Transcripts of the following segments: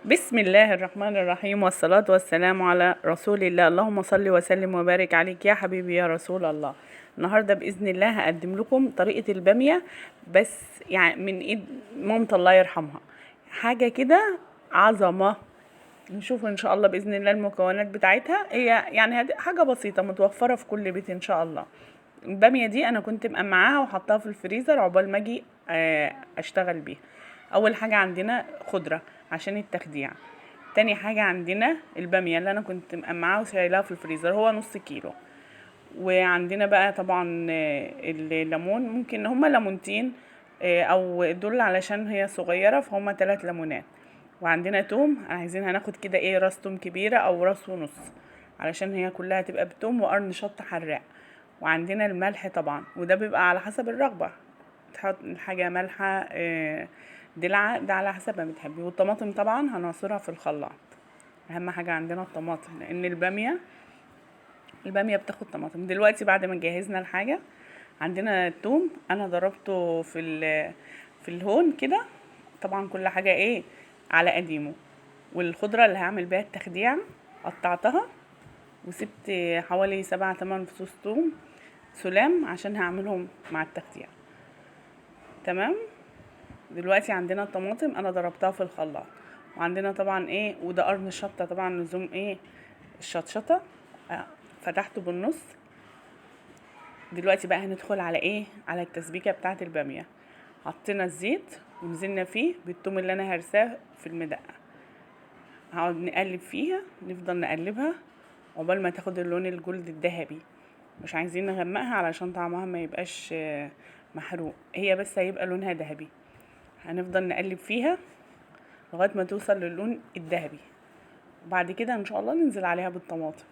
بسم الله الرحمن الرحيم، والصلاة والسلام على رسول الله. اللهم صل وسلم وبارك عليك يا حبيبي يا رسول الله. النهاردة بإذن الله هقدم لكم طريقة البامية، بس يعني من ايد مامة الله يرحمها، حاجة كده عظمة. نشوف ان شاء الله بإذن الله المكونات بتاعتها. هي يعني حاجة بسيطة متوفرة في كل بيت ان شاء الله. البامية دي انا كنت مقمعاها وحطاها في الفريزر عقبال ما اجي اشتغل بيها. اول حاجة عندنا خضرة عشان التخديع. تاني حاجة عندنا البامية اللي انا كنت مقمعاها وشايلاها في الفريزر، هو نص كيلو. وعندنا بقى طبعا الليمون، ممكن هما ليمونتين او دول علشان هي صغيرة فهما 3 ليمونات. وعندنا توم، عايزين هناخد كده ايه راس توم كبيرة او راس ونص، علشان هي كلها تبقى بتوم وقرن شطة حراق. وعندنا الملح طبعا، وده بيبقى على حسب الرغبة، تحط الحاجة مالحة دلعة، ده على حسب ما بتحبي. والطماطم طبعا هنعصرها في الخلاط. اهم حاجة عندنا الطماطم، لان البامية بتاخد طماطم. دلوقتي بعد ما جهزنا الحاجة، عندنا الثوم انا ضربته في الهون كده. طبعا كل حاجة ايه على قديمه. والخضرة اللي هعمل بيها التخديع قطعتها وسبت حوالي 7-8 فصوص ثوم سلام عشان هعملهم مع التخديع. تمام. دلوقتي عندنا الطماطم انا ضربتها في الخلاط، وعندنا طبعا ايه، وده قرن الشطه طبعا لزوم ايه الشطشطه. فتحته بالنص. دلوقتي بقى هندخل على ايه، على التسبيكه بتاعه الباميه. حطينا الزيت ونزلنا فيه بالثوم اللي انا هرساه في المدقه. هقعد نقلب فيها، نفضل نقلبها عقبال ما تاخد اللون الجلد الذهبي. مش عايزين نغمقها علشان طعمها ما يبقاش محروق، هي بس هيبقى لونها ذهبي. هنفضل نقلب فيها لغايه ما توصل للون الذهبي. وبعد كده ان شاء الله ننزل عليها بالطماطم،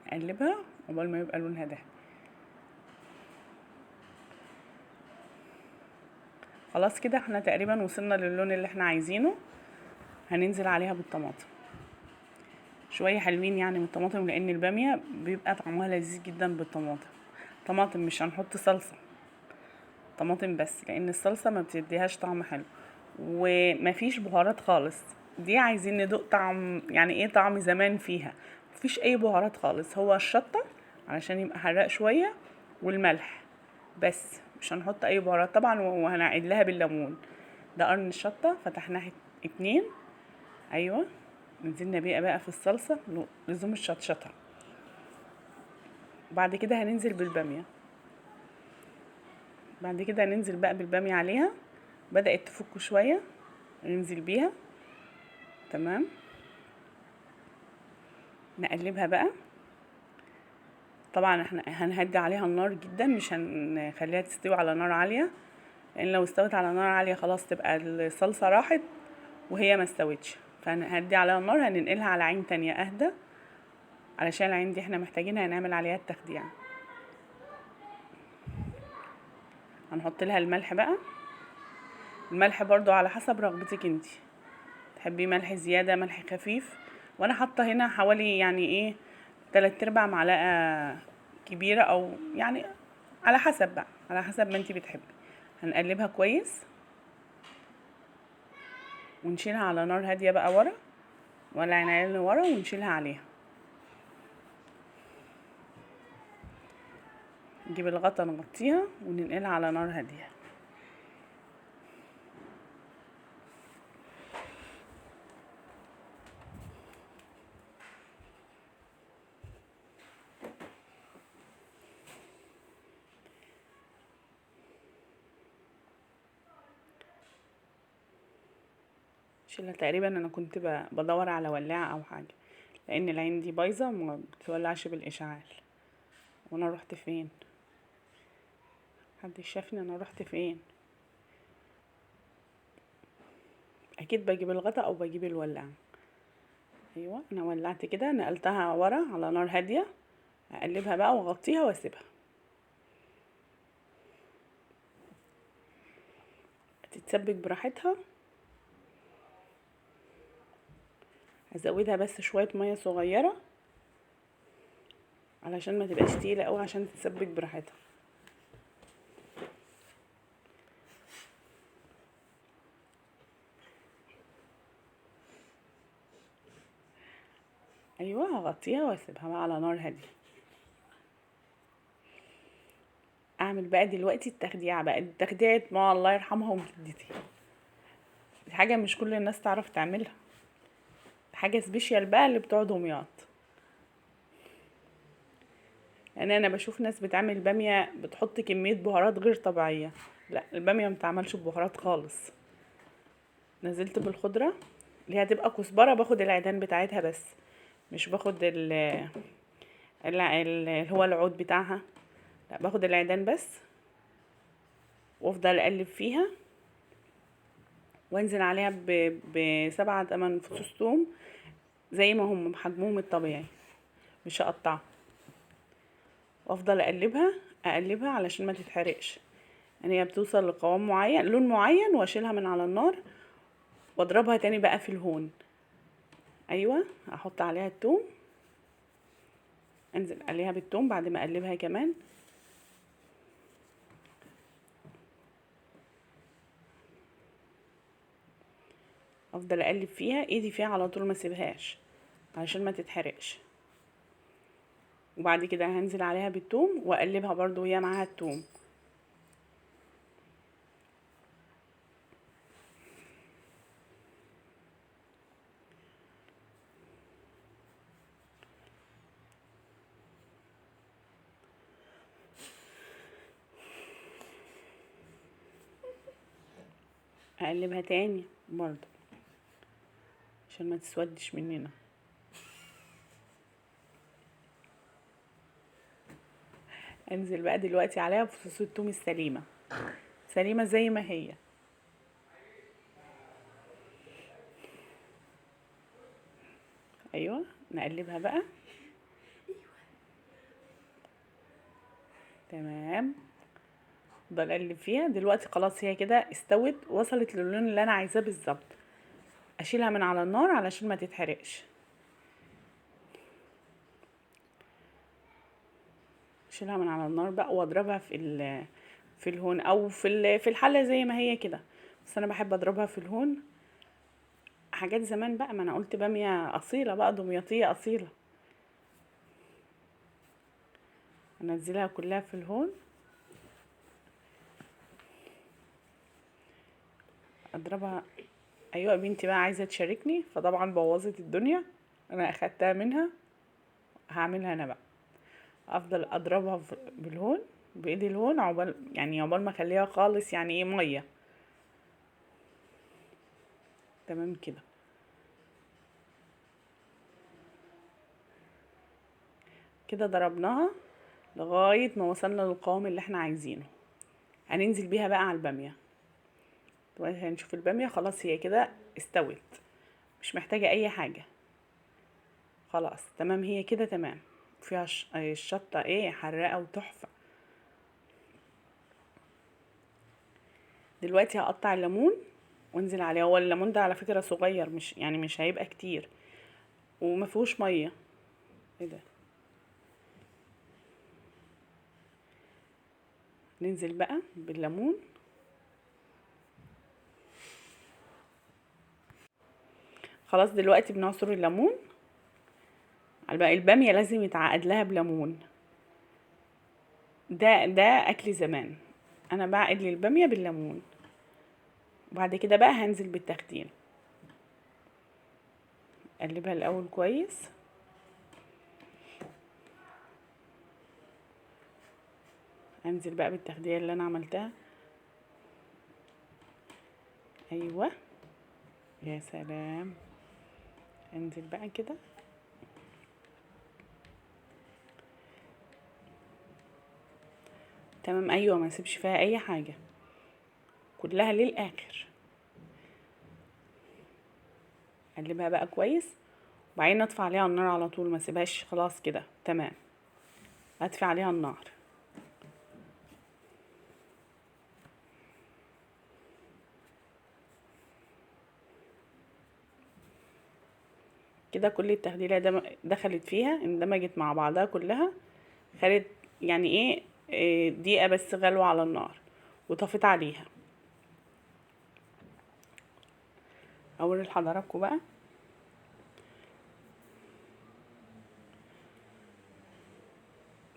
نقلبها عقبال ما يبقى لونها ذهبي. خلاص كده احنا تقريبا وصلنا للون اللي احنا عايزينه. هننزل عليها بالطماطم شويه حلوين يعني من الطماطم، لان الباميه بيبقى طعمها لذيذ جدا بالطماطم. طماطم، مش هنحط صلصه، طماطم بس، لان الصلصه ما بتديهاش طعم حلو. ومفيش بهارات خالص، دي عايزين ندوق طعم، يعني ايه طعم زمان فيها. مفيش اي بهارات خالص، هو الشطه علشان يبقى حراق شويه والملح بس، مش هنحط اي بهارات طبعا. وهنعيد لها بالليمون، ده قرن الشطه فتحناه 2. ايوه، نزلنا بقى في الصلصه لزوم الشطشطه. بعد كده هننزل بالباميه. بعد كده هننزل بقى بالباميه عليها، بدأت تفك شويه ننزل بيها. تمام. نقلبها بقى. طبعا احنا هنهدي عليها النار جدا، مش هنخليها تستوي على نار عاليه، لان لو استوت على نار عاليه خلاص تبقى الصلصه راحت وهي ما استوتش. فهنهدي عليها النار، هننقلها على عين تانية اهدى، علشان العين دي احنا محتاجينها هنعمل عليها التخديع. هنحط لها الملح بقى. الملح برضو على حسب رغبتك انتي، تحبي ملح زياده ملح خفيف. وانا حاطه هنا حوالي يعني ايه 3/4 معلقه كبيره، او يعني على حسب بقى، على حسب ما انتي بتحبي. هنقلبها كويس ونشيلها على نار هاديه بقى ورا، ولا عينين ورا، ونشيلها عليها. نجيب الغطا نغطيها وننقلها على نار هاديه. شيلها. تقريبا انا كنت بدور على ولاعه او حاجه، لان العين دي بايظه وما بتولعش بالاشعال. وانا رحت فين؟ حد شافني انا رحت فين؟ اكيد بجيب الغطا او بجيب الولاعه. ايوه، انا ولعت كده، نقلتها ورا على نار هاديه. اقلبها بقى واغطيها واسيبها تتسبك براحتها. هزودها بس شويه ميه صغيره علشان ما تبقاش تقيله قوي، عشان تتسبك براحتها. ايوه هغطيها واسيبها بقى على نار هاديه. اعمل بقى دلوقتي التخديعه بقى، التخديعه ما الله يرحمها وجدتي، دي حاجه مش كل الناس تعرف تعملها، حاجه سبيشال بقى اللي بتوع دمياط. يعني انا بشوف ناس بتعمل باميه بتحط كميه بهارات غير طبيعيه، لا الباميه متعملش ببهارات خالص. نزلت بالخضره اللي هتبقى كزبره، باخد العيدان بتاعتها بس، مش باخد اللي هو العود بتاعها، لا باخد العيدان بس، وافضل اقلب فيها وانزل عليها بسبعة 8 فصوص توم زي ما هم بحجمهم الطبيعي، مش هقطعها، وافضل اقلبها علشان ما تتحرقش. يعني هي بتوصل لقوام معين لون معين واشيلها من على النار واضربها تاني بقى في الهون. ايوه احط عليها التوم، انزل عليها بالتوم بعد ما اقلبها كمان، افضل اقلب فيها ايدي فيها على طول ما اسيبهاش علشان ما تتحرقش. وبعد كده هنزل عليها بالثوم واقلبها برضو وهي معاها الثوم. اقلبها تاني برضو عشان ما تسودش مننا. انزل بقى دلوقتي عليها بفصوص الثوم السليمه، سليمه زي ما هي. ايوه نقلبها بقى تمام، افضل اقلب فيها. دلوقتي خلاص هي كده استوت، وصلت للون اللي انا عايزاه بالظبط. اشيلها من على النار علشان ما تتحرقش، اشيلها من على النار بقى واضربها في الهون او في الحله زي ما هي كده، بس انا بحب اضربها في الهون. حاجات زمان بقى، ما انا قلت باميه اصيله بقى، دمياطيه اصيله. انزلها كلها في الهون، اضربها. ايوه بنتي بقى عايزه تشاركني فطبعا بوظت الدنيا، انا اخدتها منها، هعملها انا بقى. افضل اضربها بالهون بايدي الهون، عقبال ما اخليها خالص يعني ايه ميه. تمام كده. كده ضربناها لغايه ما وصلنا للقوام اللي احنا عايزينه. هننزل بيها بقى على الباميه. دلوقتي هنشوف الباميه خلاص هي كده استوت، مش محتاجه اي حاجه، خلاص تمام هي كده تمام. فيها الشطه ايه حراقه وتحفه. دلوقتي هقطع الليمون وانزل عليه. هو الليمون ده على فكره صغير، مش هيبقى كتير وما فيهوش ميه. ايه ده؟ ننزل بقى بالليمون. خلاص دلوقتي بنعصر الليمون على بقى. الباميه لازم يتعقد لها بليمون، ده اكل زمان. انا بعقد لي الباميه بالليمون، وبعد كده بقى هنزل بالتخدير. اقلبها الاول كويس، انزل بقى بالتخدير اللي انا عملتها. ايوه يا سلام، انزل بقى كده. تمام ايوه ما نسيبش فيها اي حاجه، كلها للاخر. اقلبها بقى كويس وبعدين اطفي عليها النار على طول، ما سيبهاش. خلاص كده تمام، اطفي عليها النار. كده كل التخديره دخلت فيها، اندمجت مع بعضها كلها، خدت يعني إيه دقيقه بس غلوه على النار وطفيت عليها. اوري لحضراتكم بقى.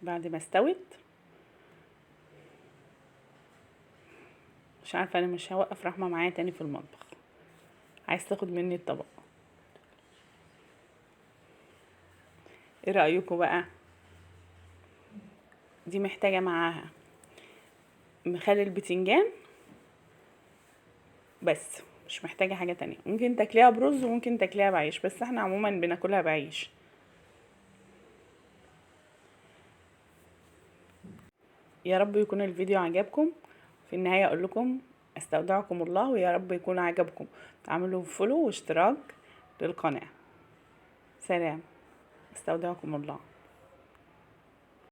بعد ما استوت. مش عارفه، انا مش هوقف رحمه معايا تاني في المطبخ، عايز تاخد مني الطبق. ايه رايكم بقى؟ دي محتاجه معاها مخلل البتنجان بس، مش محتاجه حاجه تانية. ممكن تاكليها برز وممكن تاكليها بعيش، بس احنا عموما بناكلها بعيش. يا رب يكون الفيديو عجبكم. في النهايه اقول لكم استودعكم الله، ويا رب يكون عجبكم. تعملوا فولو واشتراك للقناه. سلام. استودعكم الله.